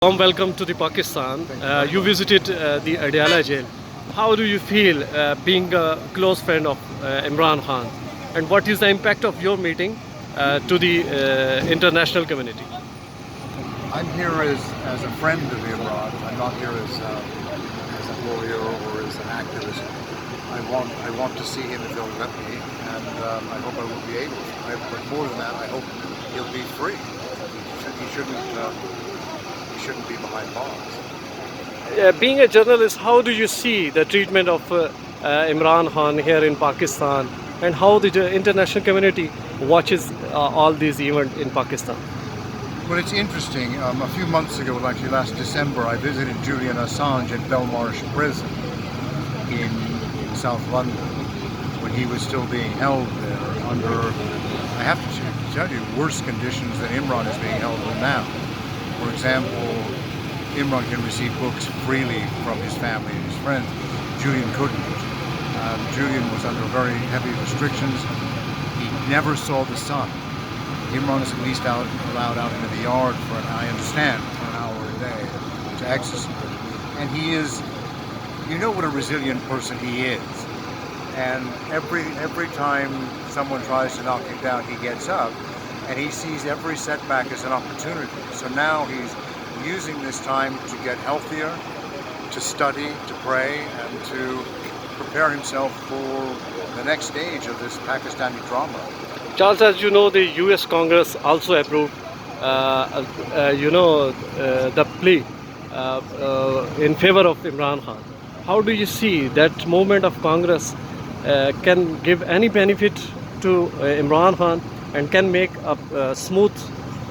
Warm welcome to the Pakistan. You visited the Adiala Jail. How do you feel being a close friend of Imran Khan? And what is the impact of your meeting to the international community? I'm here as a friend of Imran. I'm not here as a lawyer or as an activist. I want to see him if he'll let me, and I hope I will be able to. But more than that, I hope he'll be free. He shouldn't be behind bars. Being a journalist, how do you see the treatment of Imran Khan here in Pakistan, and how the international community watches all these events in Pakistan? Well, it's interesting. A few months ago, well, actually last December, I visited Julian Assange at Belmarsh Prison in South London when he was still being held there under, I have to tell you, worse conditions than Imran is being held in now. For example, Imran can receive books freely from his family and his friends. Julian couldn't. Julian was under very heavy restrictions. He never saw the sun. Imran is at least allowed out into the yard for, I understand, for an hour a day to exercise. And he is, you know what a resilient person he is. And every time someone tries to knock him down, he gets up. And he sees every setback as an opportunity. So now he's using this time to get healthier, to study, to pray, and to prepare himself for the next stage of this Pakistani drama. Charles, as you know, the U.S. Congress also approved, the plea in favor of Imran Khan. How do you see that movement of Congress can give any benefit to Imran Khan and can make a smooth,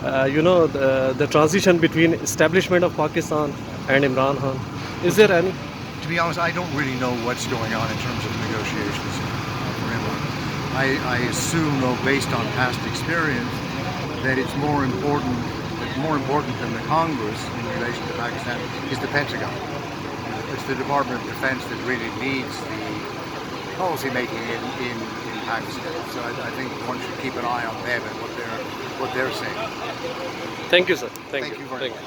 the transition between establishment of Pakistan and Imran Khan? Is there any? To be honest, I don't really know what's going on in terms of negotiations for Imran. I assume, though, based on past experience, that it's more important than the Congress in relation to Pakistan is the Pentagon. It's the Department of Defense that really leads the policy making in Pakistan. So I think one should keep an eye on them and what they're saying. Thank you, sir. Thank you very much.